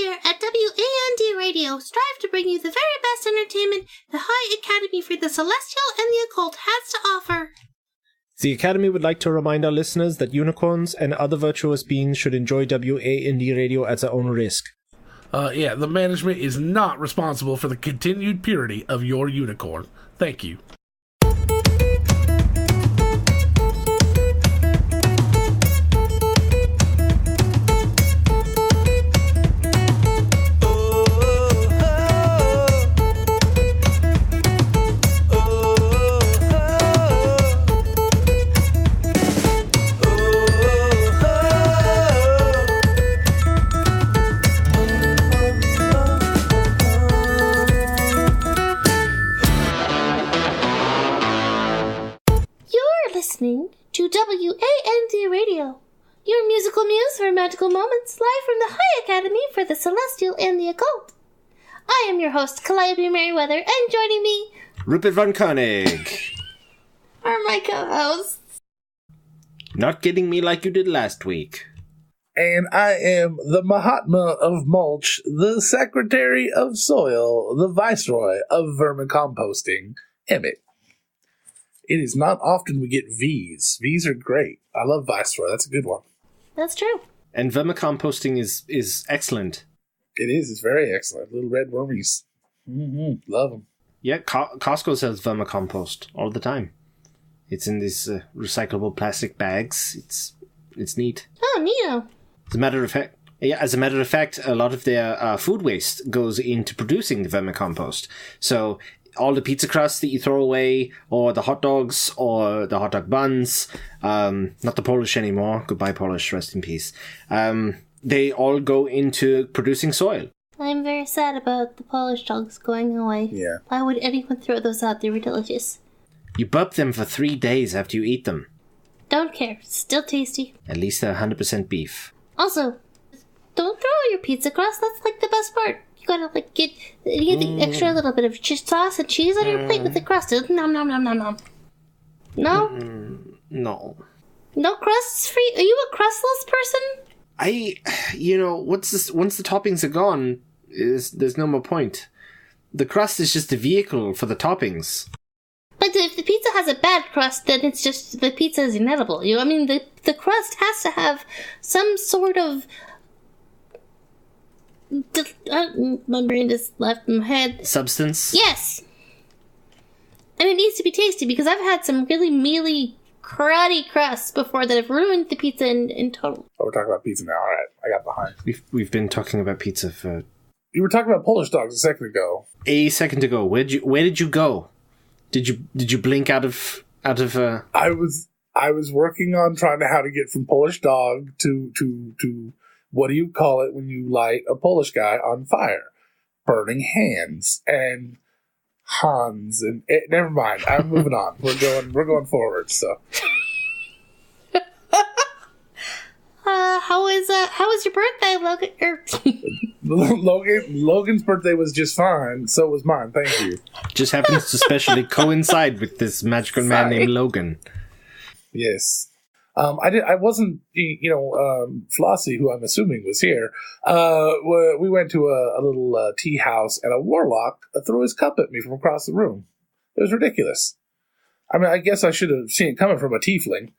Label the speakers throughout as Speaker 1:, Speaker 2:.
Speaker 1: here at WAND Radio strive to bring you the very best entertainment the High Academy for the Celestial and the Occult has to offer.
Speaker 2: The Academy would like to remind our listeners that unicorns and other virtuous beings should enjoy WAND Radio at their own risk.
Speaker 3: The management is not responsible for the continued purity of your unicorn. Thank you.
Speaker 1: Listening to WAND Radio, your musical muse for magical moments, live from the High Academy for the Celestial and the Occult. I am your host, Calliope Merriweather, and joining me,
Speaker 4: Rupert von Koenig.
Speaker 1: are my co-hosts.
Speaker 4: Not getting me like you did last week.
Speaker 5: And I am the Mahatma of Mulch, the Secretary of Soil, the Viceroy of Vermicomposting, Emmett. It is not often we get V's. V's are great. I love Viceroy. That's a good one.
Speaker 1: That's true.
Speaker 4: And vermicomposting is excellent.
Speaker 5: It is. It's very excellent. Little red wormies. Mm-hmm. Love them.
Speaker 4: Yeah, Costco sells vermicompost all the time. It's in these recyclable plastic bags. It's neat.
Speaker 1: Oh, neato.
Speaker 4: As a matter of fact, a lot of their food waste goes into producing the vermicompost. So all the pizza crusts that you throw away, or the hot dogs, or the hot dog buns, not the Polish anymore, goodbye Polish, rest in peace, they all go into producing soil.
Speaker 1: I'm very sad about the Polish dogs going away.
Speaker 5: Yeah.
Speaker 1: Why would anyone throw those out? They were delicious.
Speaker 4: You burp them for 3 days after you eat them.
Speaker 1: Don't care. Still tasty.
Speaker 4: At least they're 100% beef.
Speaker 1: Also, don't throw out your pizza crust. That's like the best part. You gotta get the extra little bit of sauce and cheese on your plate with the crust. Nom nom nom nom nom. No?
Speaker 4: No.
Speaker 1: No crusts free? Are you a crustless person?
Speaker 4: Once the toppings are gone, there's no more point. The crust is just a vehicle for the toppings.
Speaker 1: But if the pizza has a bad crust, then it's just the pizza is inedible. The crust has to have some sort of. My brain just left my head.
Speaker 4: Substance?
Speaker 1: Yes! And it needs to be tasty because I've had some really mealy, cruddy crusts before that have ruined the pizza in total.
Speaker 5: Oh, we're talking about pizza now. All right. I got behind.
Speaker 4: We've been talking about pizza for...
Speaker 5: You were talking about Polish dogs a second ago.
Speaker 4: A second ago. Where did you go? Did you blink out of
Speaker 5: I was working on trying to how to get from Polish dog to what do you call it when you light a Polish guy on fire? Burning hands and Hans and never mind. I'm moving on. We're going forward. So.
Speaker 1: How was your birthday, Logan?
Speaker 5: Logan's birthday was just fine. So was mine. Thank you.
Speaker 4: Just happens to specially coincide with this magical man named Logan.
Speaker 5: Yes. I wasn't, Flossie, who I'm assuming was here. We went to a little tea house, and a warlock threw his cup at me from across the room. It was ridiculous. I mean, I guess I should have seen it coming from a tiefling.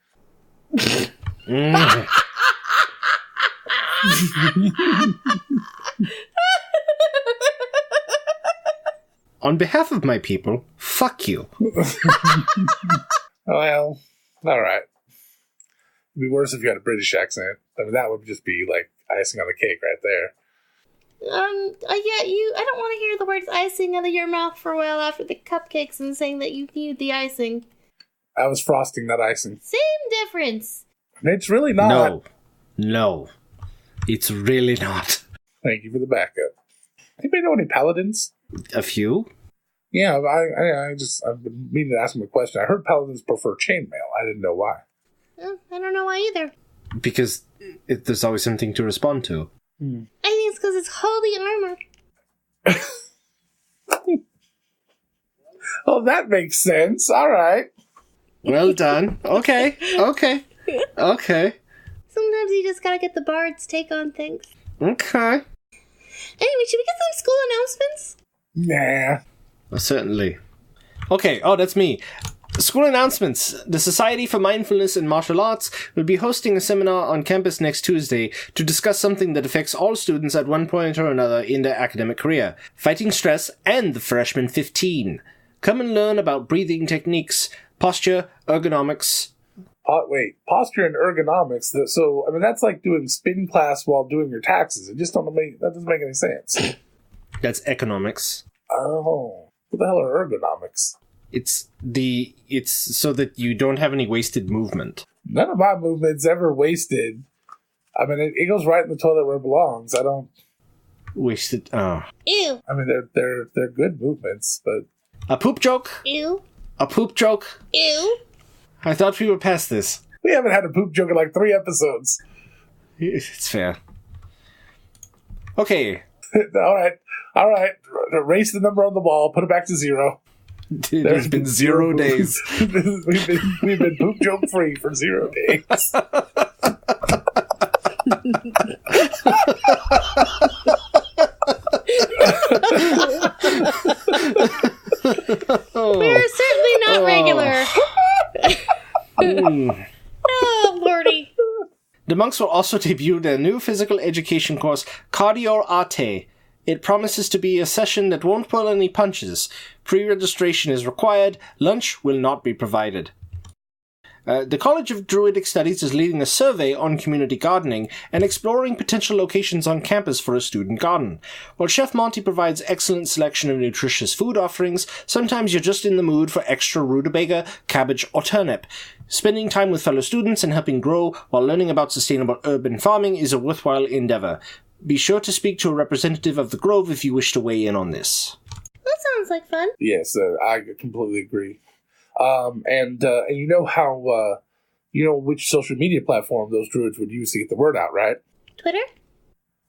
Speaker 4: On behalf of my people, fuck you.
Speaker 5: Well, all right. It'd be worse if you had a British accent. I mean, that would just be like icing on the cake right there.
Speaker 1: I don't want to hear the words icing out of your mouth for a while after the cupcakes and saying that you need the icing.
Speaker 5: I was frosting, not icing.
Speaker 1: Same difference.
Speaker 5: It's really not. No.
Speaker 4: It's really not.
Speaker 5: Thank you for the backup. Anybody know any paladins?
Speaker 4: A few?
Speaker 5: Yeah, I've been meaning to ask them a question. I heard paladins prefer chainmail. I didn't know why.
Speaker 1: I don't know why either.
Speaker 4: Because there's always something to respond to.
Speaker 1: I think it's because it's holy armor.
Speaker 5: Oh, that makes sense. All right.
Speaker 4: Well done. Okay.
Speaker 1: Sometimes you just gotta get the bard's take on things.
Speaker 4: Okay.
Speaker 1: Anyway, should we get some school announcements?
Speaker 5: Nah.
Speaker 4: Certainly. Okay, that's me. School announcements. The Society for Mindfulness and Martial Arts will be hosting a seminar on campus next Tuesday to discuss something that affects all students at one point or another in their academic career, fighting stress and the freshman 15. Come and learn about breathing techniques, posture, ergonomics.
Speaker 5: Posture and ergonomics. So, I mean, that's like doing spin class while doing your taxes. That doesn't make any sense.
Speaker 4: That's economics.
Speaker 5: Oh, what the hell are ergonomics?
Speaker 4: It's so that you don't have any wasted movement.
Speaker 5: None of my movement's ever wasted. I mean, it goes right in the toilet where it belongs. I don't
Speaker 4: wasted. Oh,
Speaker 1: Ew.
Speaker 5: I mean, they're good movements, but
Speaker 4: a poop joke.
Speaker 1: Ew.
Speaker 4: A poop joke.
Speaker 1: Ew.
Speaker 4: I thought we were past this.
Speaker 5: we haven't had a poop joke in like 3 episodes.
Speaker 4: It's fair. Okay.
Speaker 5: All right. Erase the number on the wall. Put it back to 0.
Speaker 4: There's been 0 days.
Speaker 5: we've been poop joke free for 0 days.
Speaker 1: We're certainly not regular. Oh, Lordy.
Speaker 4: The monks will also debut their new physical education course, Cardio Arte. It promises to be a session that won't pull any punches. Pre-registration is required. Lunch will not be provided. The College of Druidic Studies is leading a survey on community gardening and exploring potential locations on campus for a student garden. While Chef Monty provides excellent selection of nutritious food offerings, sometimes you're just in the mood for extra rutabaga, cabbage, or turnip. Spending time with fellow students and helping grow while learning about sustainable urban farming is a worthwhile endeavor. Be sure to speak to a representative of the Grove if you wish to weigh in on this.
Speaker 1: That sounds like fun.
Speaker 5: Yes, I completely agree. And you know how, which social media platform those druids would use to get the word out, right?
Speaker 1: Twitter?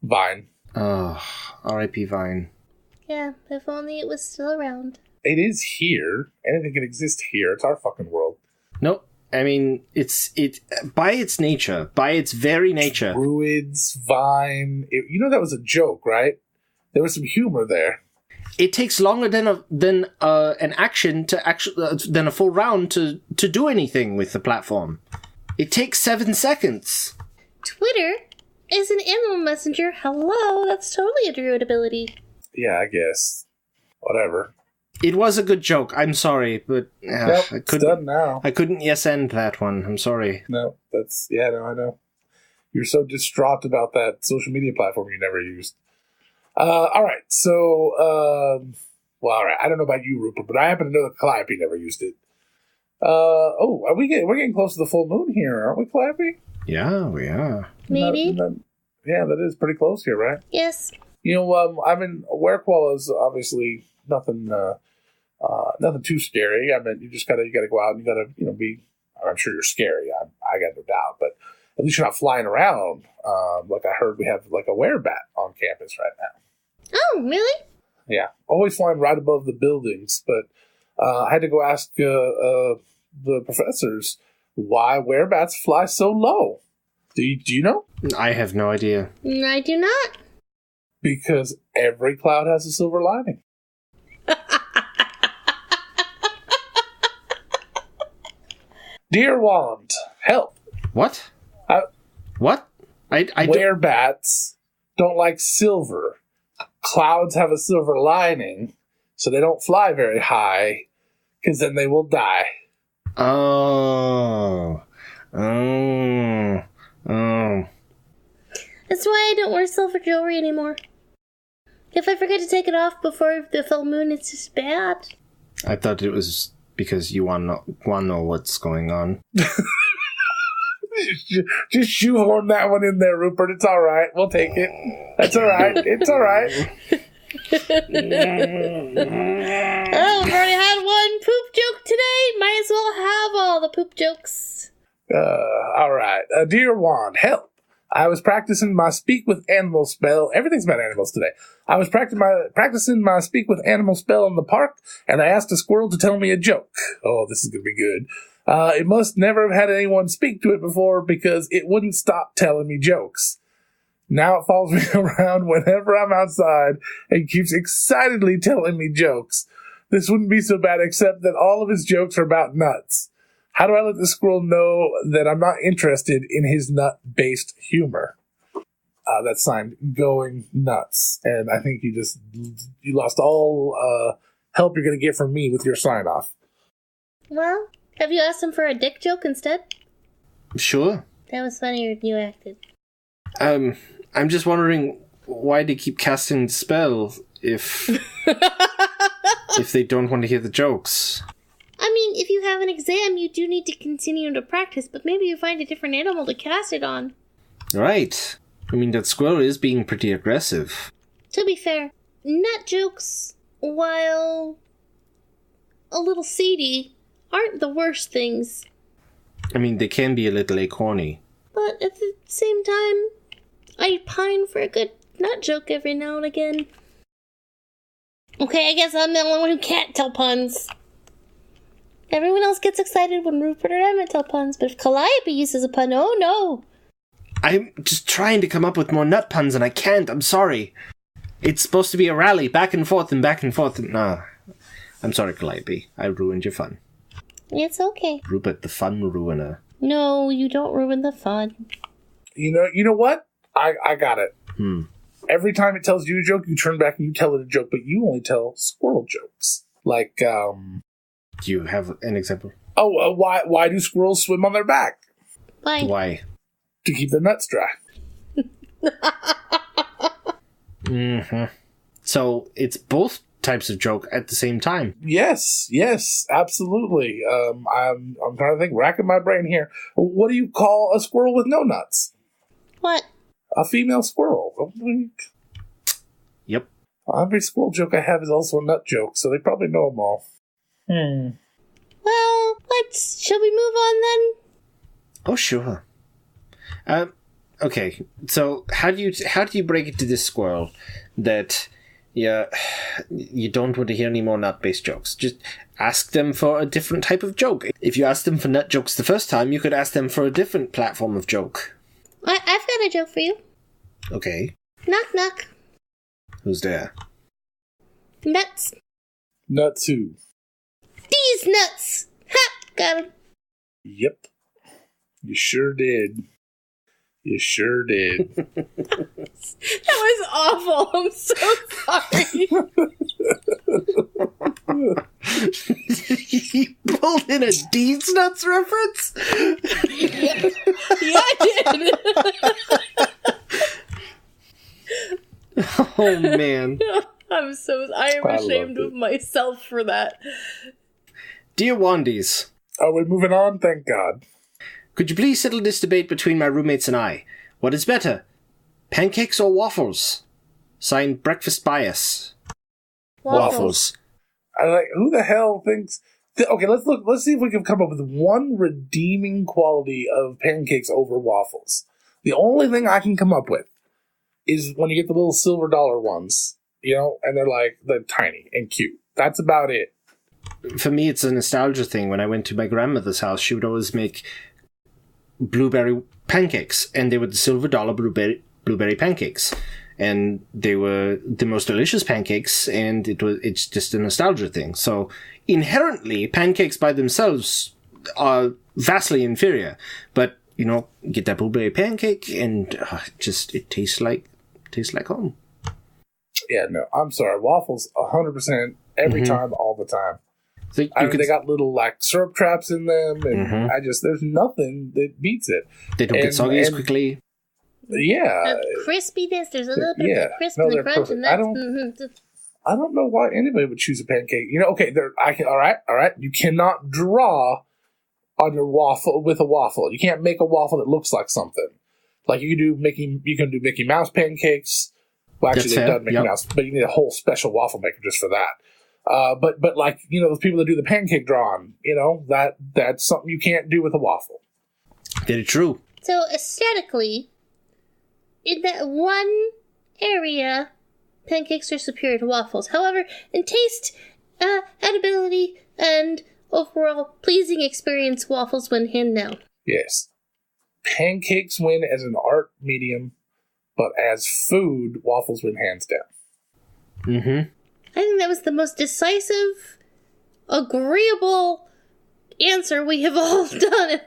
Speaker 5: Vine.
Speaker 4: Oh, R.I.P. Vine.
Speaker 1: Yeah, if only it was still around.
Speaker 5: It is here. Anything can exist here. It's our fucking world.
Speaker 4: Nope. I mean, it by its nature, by its very nature.
Speaker 5: Druids, Vine. That was a joke, right? There was some humor there.
Speaker 4: It takes longer than an action to actually than a full round to do anything with the platform. It takes 7 seconds.
Speaker 1: Twitter is an animal messenger. Hello, that's totally a druid ability.
Speaker 5: Yeah, I guess. Whatever.
Speaker 4: It was a good joke. I'm sorry, but
Speaker 5: Nope, it's done now.
Speaker 4: I couldn't end that one. I'm sorry.
Speaker 5: No, I know. You're so distraught about that social media platform you never used. All right, so, all right. I don't know about you, Rupert, but I happen to know that Calliope never used it. We're getting close to the full moon here, aren't we, Calliope?
Speaker 4: Yeah, we are.
Speaker 1: Maybe.
Speaker 5: Yeah, that is pretty close here, right?
Speaker 1: Yes.
Speaker 5: I mean, Werequal is obviously nothing too scary. I mean, you gotta go out and you gotta, be. I'm sure you're scary. I got no doubt, but at least you're not flying around. Like I heard, we have like a werebat on campus right now.
Speaker 1: Oh, really?
Speaker 5: Yeah, always flying right above the buildings. But I had to go ask the professors why werebats fly so low. Do you know?
Speaker 4: I have no idea.
Speaker 1: I do not.
Speaker 5: Because every cloud has a silver lining. Dear Wand, help.
Speaker 4: What? What?
Speaker 5: Werebats don't like silver. Clouds have a silver lining, so they don't fly very high, because then they will die.
Speaker 4: Oh.
Speaker 1: That's why I don't wear silver jewelry anymore. If I forget to take it off before the full moon, it's just bad.
Speaker 4: I thought it was because you want to know what's going on.
Speaker 5: Just shoehorn that one in there, Rupert. It's all right. We'll take it. That's all right. It's all right.
Speaker 1: Oh, I've already had one poop joke today. Might as well have all the poop jokes.
Speaker 5: All right. Dear Wand, help. I was practicing my speak with animal spell. Everything's about animals today. I was practicing my speak with animal spell in the park, and I asked a squirrel to tell me a joke. Oh, this is going to be good. It must never have had anyone speak to it before because it wouldn't stop telling me jokes. Now it follows me around whenever I'm outside and keeps excitedly telling me jokes. This wouldn't be so bad except that all of his jokes are about nuts. How do I let the squirrel know that I'm not interested in his nut-based humor? That's signed Going Nuts. And I think you lost all help you're going to get from me with your sign-off.
Speaker 1: Well, have you asked him for a dick joke instead?
Speaker 4: Sure.
Speaker 1: That was funnier than you acted.
Speaker 4: I'm just wondering why they keep casting the spell if they don't want to hear the jokes.
Speaker 1: I mean, if you have an exam, you do need to continue to practice, but maybe you find a different animal to cast it on.
Speaker 4: Right. I mean, that squirrel is being pretty aggressive.
Speaker 1: To be fair, nut jokes, while a little seedy, aren't the worst things.
Speaker 4: I mean, they can be a little acorny.
Speaker 1: But at the same time, I pine for a good nut joke every now and again. Okay, I guess I'm the only one who can't tell puns. Everyone else gets excited when Rupert or Emmett tell puns, but if Calliope uses a pun, oh no!
Speaker 4: I'm just trying to come up with more nut puns and I can't, I'm sorry. It's supposed to be a rally, back and forth and back and forth and... Nah. I'm sorry, Calliope. I ruined your fun.
Speaker 1: It's okay.
Speaker 4: Rupert, the fun ruiner.
Speaker 1: No, you don't ruin the fun.
Speaker 5: You know what? I got it. Every time it tells you a joke, you turn back and you tell it a joke, but you only tell squirrel jokes. Like,
Speaker 4: Do you have an example?
Speaker 5: why do squirrels swim on their back?
Speaker 4: Why?
Speaker 5: To keep their nuts dry.
Speaker 4: So it's both types of joke at the same time.
Speaker 5: Yes, absolutely. I'm trying to think, racking my brain here. What do you call a squirrel with no nuts?
Speaker 1: What?
Speaker 5: A female squirrel.
Speaker 4: Yep.
Speaker 5: Every squirrel joke I have is also a nut joke, so they probably know them all.
Speaker 1: Well, shall we move on then?
Speaker 4: Oh, sure. Okay, so how do you break it to this squirrel that you don't want to hear any more nut-based jokes? Just ask them for a different type of joke. If you asked them for nut jokes the first time, you could ask them for a different platform of joke.
Speaker 1: I've got a joke for you.
Speaker 4: Okay.
Speaker 1: Knock, knock.
Speaker 4: Who's there?
Speaker 1: Nuts.
Speaker 5: Nuts who?
Speaker 1: These nuts! Ha! Got him.
Speaker 5: Yep. You sure did. You sure did.
Speaker 1: That was awful. I'm so sorry.
Speaker 4: You pulled in a Deeds Nuts reference?
Speaker 1: Yeah, I did.
Speaker 4: Oh, man.
Speaker 1: I am ashamed of myself for that.
Speaker 4: Dear Wandies.
Speaker 5: Are we moving on? Thank God.
Speaker 4: Could you please settle this debate between my roommates and I? What is better, pancakes or waffles? Signed, Breakfast Bias. Waffles.
Speaker 5: Who the hell thinks... Okay, let's see if we can come up with one redeeming quality of pancakes over waffles. The only thing I can come up with is when you get the little silver dollar ones, and they're tiny and cute. That's about it.
Speaker 4: For me, it's a nostalgia thing. When I went to my grandmother's house, she would always make blueberry pancakes, and they were the silver dollar blueberry pancakes, and they were the most delicious pancakes, and it's just a nostalgia thing. So inherently, pancakes by themselves are vastly inferior, but get that blueberry pancake, and it tastes like home.
Speaker 5: Yeah, no, I'm sorry. Waffles, 100% every time, all the time.
Speaker 4: So
Speaker 5: they got little syrup traps in them, and there's nothing that beats it.
Speaker 4: They don't get soggy as quickly.
Speaker 5: Yeah,
Speaker 1: crispiness. There's a little bit of crisp in the crunch,
Speaker 5: perfect.
Speaker 1: and that's.
Speaker 5: I don't know why anybody would choose a pancake. Okay, all right. You cannot draw on your waffle with a waffle. You can't make a waffle that looks like something. Like you can do Mickey Mouse pancakes. Well, actually, they've done Mickey Mouse, but you need a whole special waffle maker just for that. But those people that do the pancake drawing, that's something you can't do with a waffle.
Speaker 4: Very true.
Speaker 1: So aesthetically, in that one area, pancakes are superior to waffles. However, in taste, edibility, and overall pleasing experience, waffles win hand down.
Speaker 5: Yes. Pancakes win as an art medium, But as food, waffles win hands down.
Speaker 4: Mm-hmm.
Speaker 1: I think that was the most decisive, agreeable answer we have all done.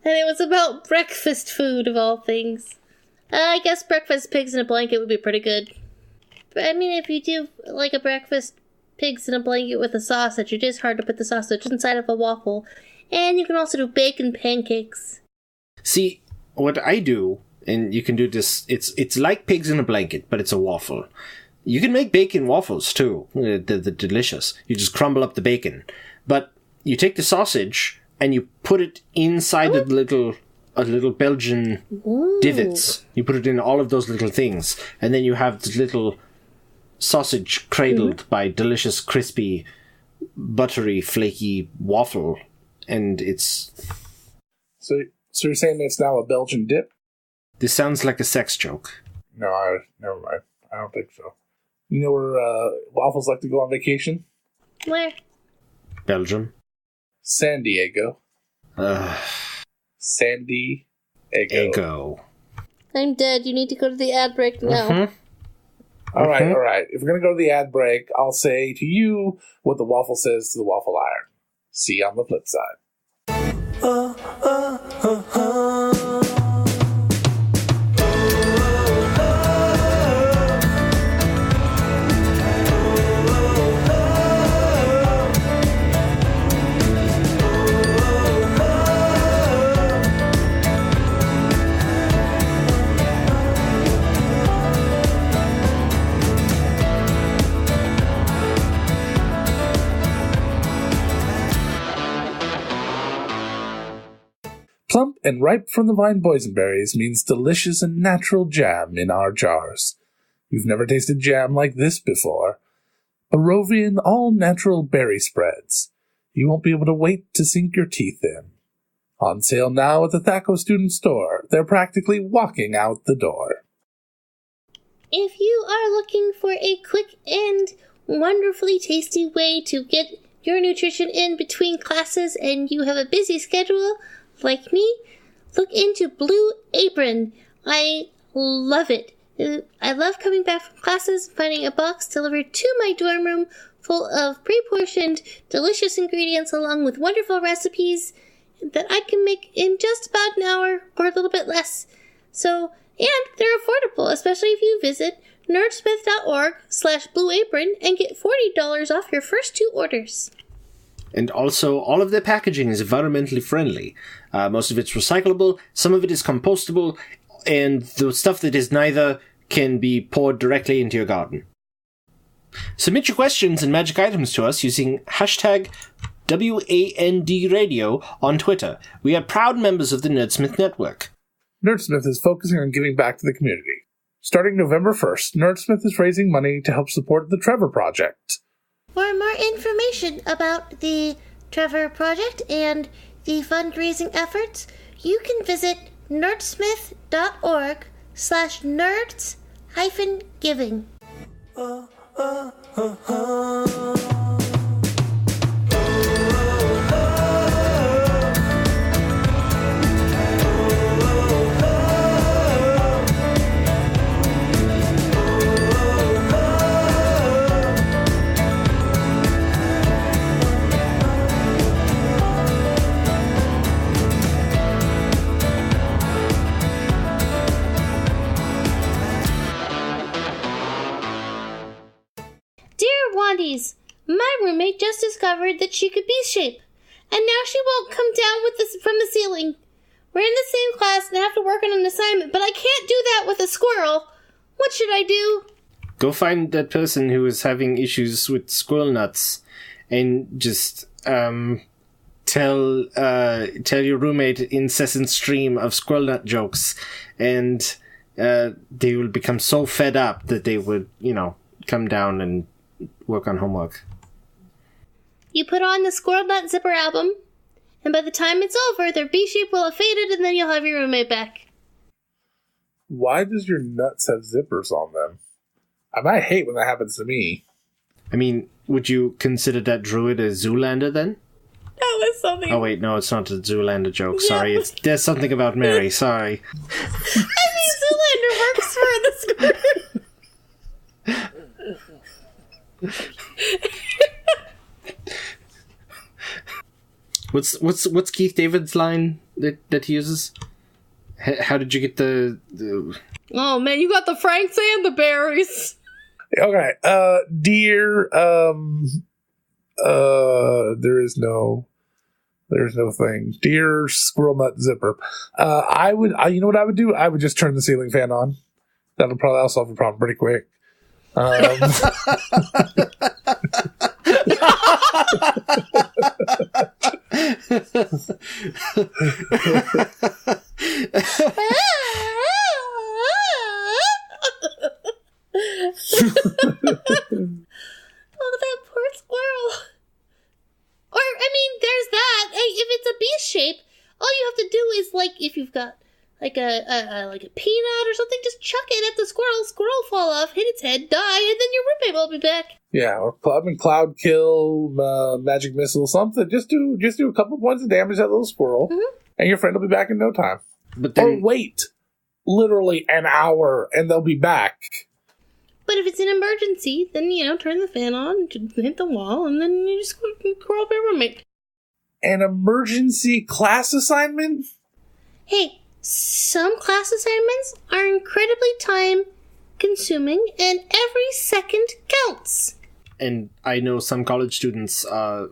Speaker 1: And it was about breakfast food, of all things. I guess breakfast pigs in a blanket would be pretty good. But I mean, if you do like a breakfast pigs in a blanket with a sausage, it is hard to put the sausage inside of a waffle. And you can also do bacon pancakes.
Speaker 4: See, what I do, and you can do this, it's like pigs in a blanket, but it's a waffle. You can make bacon waffles, too. They're delicious. You just crumble up the bacon. But you take the sausage, and you put it inside a little Belgian divots. You put it in all of those little things. And then you have this little sausage cradled by delicious, crispy, buttery, flaky waffle. And it's...
Speaker 5: So you're saying it's now a Belgian dip?
Speaker 4: This sounds like a sex joke.
Speaker 5: No, never mind. I don't think so. You know where waffles like to go on vacation?
Speaker 1: Where?
Speaker 4: Belgium.
Speaker 5: San Diego. San Diego.
Speaker 4: Ego.
Speaker 1: I'm dead. You need to go to the ad break now.
Speaker 4: Mm-hmm.
Speaker 5: All right. If we're going to go to the ad break, I'll say to you what the waffle says to the waffle iron. See you on the flip side. Plump and ripe from the vine boysenberries means delicious and natural jam in our jars. You've never tasted jam like this before. Barovian all-natural berry spreads. You won't be able to wait to sink your teeth in. On sale now at the Thaco Student Store. They're practically walking out the door.
Speaker 1: If you are looking for a quick and wonderfully tasty way to get your nutrition in between classes and you have a busy schedule, like me, look into Blue Apron. I love it. I love coming back from classes and finding a box delivered to my dorm room full of pre-portioned, delicious ingredients along with wonderful recipes that I can make in just about an hour or a little bit less. So, and they're affordable, especially if you visit nerdsmith.org/Blue Apron and get $40 off your first 2 orders.
Speaker 4: And also, all of their packaging is environmentally friendly. Most of it's recyclable, some of it is compostable, and the stuff that is neither can be poured directly into your garden. Submit your questions and magic items to us using hashtag WANDRadio on Twitter. We are proud members of the Nerdsmith Network.
Speaker 5: Nerdsmith is focusing on giving back to the community. Starting November 1st, Nerdsmith is raising money to help support the Trevor Project.
Speaker 1: For more information about the Trevor Project and the fundraising efforts, you can visit nerdsmith.org/nerds-giving. Wandies, my roommate just discovered that she could beast shape, and now she won't come down from the ceiling. We're in the same class and I have to work on an assignment, but I can't do that with a squirrel. What should I do?
Speaker 4: Go find that person who is having issues with squirrel nuts, and just tell your roommate incessant stream of squirrel nut jokes, and they will become so fed up that they would, come down and work on homework.
Speaker 1: You put on the Squirrel Nut Zipper album, and by the time it's over, their B-shape will have faded, and then you'll have your roommate back.
Speaker 5: Why does your nuts have zippers on them? I might hate when that happens to me.
Speaker 4: I mean, would you consider that druid a Zoolander then?
Speaker 1: That was something.
Speaker 4: Oh wait, no, it's not a Zoolander joke. Sorry, there's something about Mary. Sorry.
Speaker 1: I mean, Zoolander grinder works for the squirrel.
Speaker 4: What's Keith David's line that he uses? How did you get the?
Speaker 1: Oh man, you got the Franks and the berries.
Speaker 5: Okay, dear. There's no thing. Dear squirrel nut zipper. You know what I would do? I would just turn the ceiling fan on. That'll solve the problem pretty quick.
Speaker 1: Oh, that poor squirrel. Or, I mean, there's that. Hey, if it's a beast shape, all you have to do is, like, if you've got, like a peanut or something, just chuck it at the squirrel. Squirrel fall off, hit its head, die, and then your roommate will be back.
Speaker 5: Yeah, or cloud kill, magic missile, something. Just do a couple points of damage to that little squirrel, and your friend will be back in no time.
Speaker 4: But then,
Speaker 5: or wait, literally an hour, and they'll be back.
Speaker 1: But if it's an emergency, then, turn the fan on, hit the wall, and then you just crawl up your roommate.
Speaker 5: An emergency class assignment?
Speaker 1: Hey, some class assignments are incredibly time-consuming, and every second counts.
Speaker 4: and I know some college students are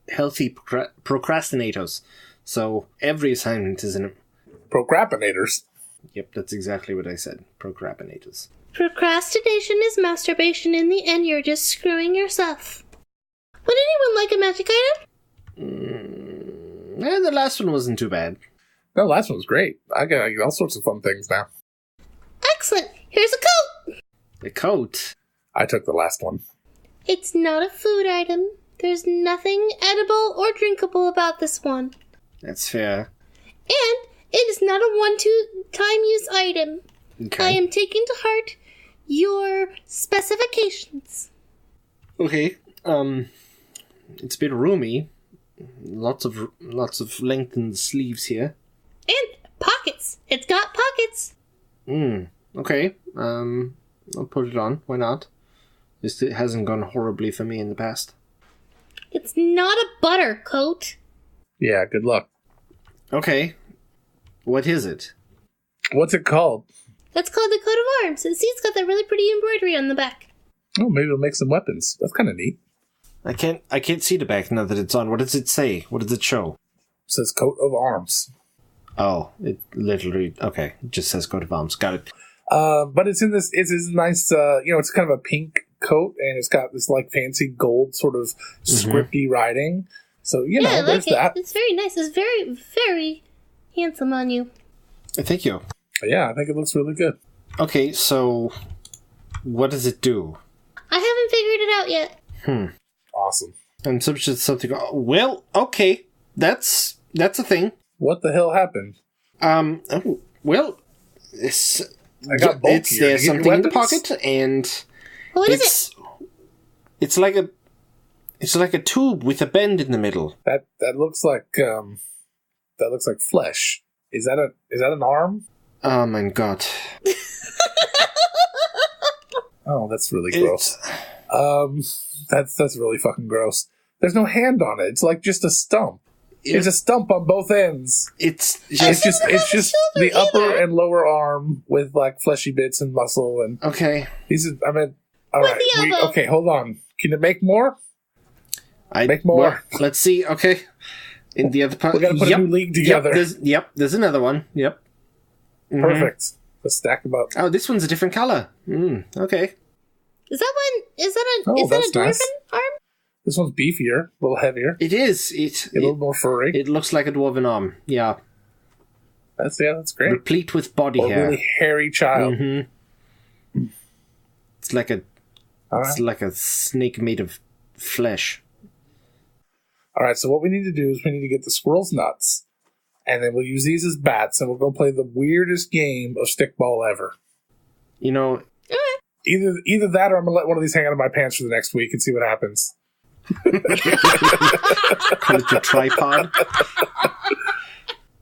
Speaker 4: healthy procrastinators, so every assignment is an...
Speaker 5: Procrastinators.
Speaker 4: Yep, that's exactly what I said. Procrastinators.
Speaker 1: Procrastination is masturbation. In the end, you're just screwing yourself. Would anyone like a magic item?
Speaker 4: The last one wasn't too bad.
Speaker 5: No, the last one was great. I got all sorts of fun things now.
Speaker 1: Excellent. Here's a coat.
Speaker 4: The coat.
Speaker 5: I took the last one.
Speaker 1: It's not a food item. There's nothing edible or drinkable about this one.
Speaker 4: That's fair.
Speaker 1: And it is not a one-time use item.
Speaker 4: Okay.
Speaker 1: I am taking to heart your specifications.
Speaker 4: Okay. It's a bit roomy. Lots of lengthened sleeves here.
Speaker 1: And pockets. It's got pockets.
Speaker 4: Okay. I'll put it on. Why not? It hasn't gone horribly for me in the past.
Speaker 1: It's not a butter coat.
Speaker 5: Yeah, good luck.
Speaker 4: Okay. What is it?
Speaker 5: What's it called?
Speaker 1: That's called the coat of arms. And see, it's got that really pretty embroidery on the back.
Speaker 5: Oh, maybe it'll make some weapons. That's kind of neat.
Speaker 4: I can't see the back now that it's on. What does it say? What does it show?
Speaker 5: It says coat of arms.
Speaker 4: Oh, it literally... Okay, it just says coat of arms. Got it.
Speaker 5: But it's in this nice, it's kind of a pink coat, and it's got this, like, fancy gold sort of scripty writing. So,
Speaker 1: I
Speaker 5: there's
Speaker 1: like
Speaker 5: that.
Speaker 1: it. It's very nice. It's very, very handsome on you.
Speaker 4: Thank you.
Speaker 5: Yeah, I think it looks really good.
Speaker 4: Okay, so... What does it do?
Speaker 1: I haven't figured it out yet.
Speaker 5: Awesome.
Speaker 4: And something... Well, okay. That's a thing.
Speaker 5: What the hell happened?
Speaker 4: It's...
Speaker 5: I got bulk here.
Speaker 4: There's something in the pocket, and...
Speaker 1: What is it?
Speaker 4: It's like a tube with a bend in the middle.
Speaker 5: That looks like flesh. Is that an arm?
Speaker 4: Oh my god.
Speaker 5: Oh, that's really gross. That's really fucking gross. There's no hand on it. It's like just a stump. It's a stump on both ends.
Speaker 4: It's
Speaker 5: just the upper and lower arm with like fleshy bits and muscle and
Speaker 4: okay.
Speaker 5: All right. Okay, hold on. Can it make more? Make more.
Speaker 4: Well, let's see. Okay. In the other part,
Speaker 5: We gotta put a new league together.
Speaker 4: There's another one. Yep. Mm-hmm.
Speaker 5: Perfect. Let's stack them up.
Speaker 4: Oh, this one's a different color. Okay.
Speaker 1: Is that one? Is that a
Speaker 5: that's
Speaker 1: dwarven
Speaker 5: nice.
Speaker 1: arm?
Speaker 5: This one's beefier, a little heavier,
Speaker 4: It is.
Speaker 5: a little more furry.
Speaker 4: It looks like a dwarven arm. Yeah.
Speaker 5: That's great.
Speaker 4: Replete with body
Speaker 5: Or a
Speaker 4: hair.
Speaker 5: really hairy child.
Speaker 4: Mm-hmm. It's like a
Speaker 5: All
Speaker 4: It's
Speaker 5: right.
Speaker 4: like a snake made of flesh.
Speaker 5: All right. So what we need to do is we need to get the squirrel's nuts, and then we'll use these as bats, and we'll go play the weirdest game of stickball ever.
Speaker 4: You know,
Speaker 5: Either that, or I'm gonna let one of these hang out of my pants for the next week and see what happens.
Speaker 4: call it your tripod.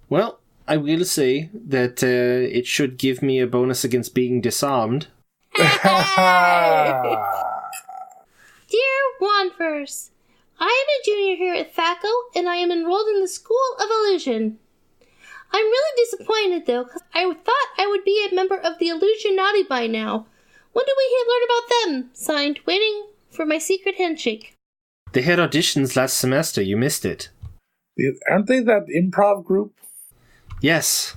Speaker 4: Well, I will say that it should give me a bonus against being disarmed.
Speaker 1: Dear Wanverse, I am a junior here at THACO, and I am enrolled in the School of Illusion. I'm really disappointed, though, because I thought I would be a member of the Illusionati by now. When do we learn about them? Signed, waiting for my secret handshake.
Speaker 4: They had auditions last semester. You missed it.
Speaker 5: Aren't they that improv group?
Speaker 4: Yes.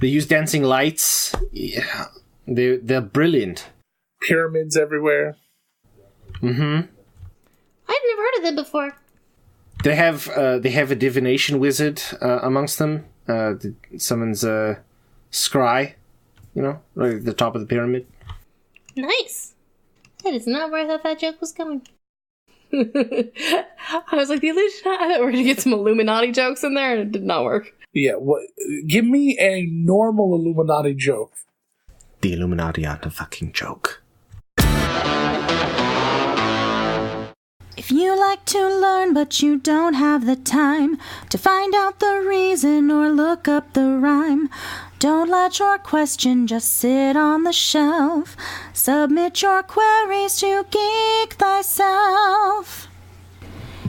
Speaker 4: They use dancing lights. Yeah. They're brilliant.
Speaker 5: Pyramids everywhere.
Speaker 4: Mm-hmm.
Speaker 1: I'd never heard of them before.
Speaker 4: They have a divination wizard amongst them. Someone's scry, right at the top of the pyramid.
Speaker 1: Nice. That is not where I thought that joke was going. I was like, the Illuminati. I thought we were going to get some Illuminati jokes in there, and it did not work.
Speaker 5: Yeah, give me a normal Illuminati joke.
Speaker 4: The Illuminati aren't a fucking joke.
Speaker 6: If you like to learn but you don't have the time to find out the reason or look up the rhyme, don't let your question just sit on the shelf. Submit your queries to Geek Thyself.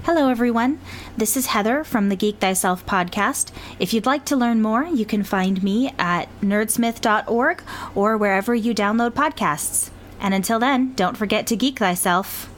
Speaker 6: Hello everyone, this is Heather from the Geek Thyself podcast. If you'd like to learn more, you can find me at nerdsmith.org or wherever you download podcasts. And until then, don't forget to geek thyself.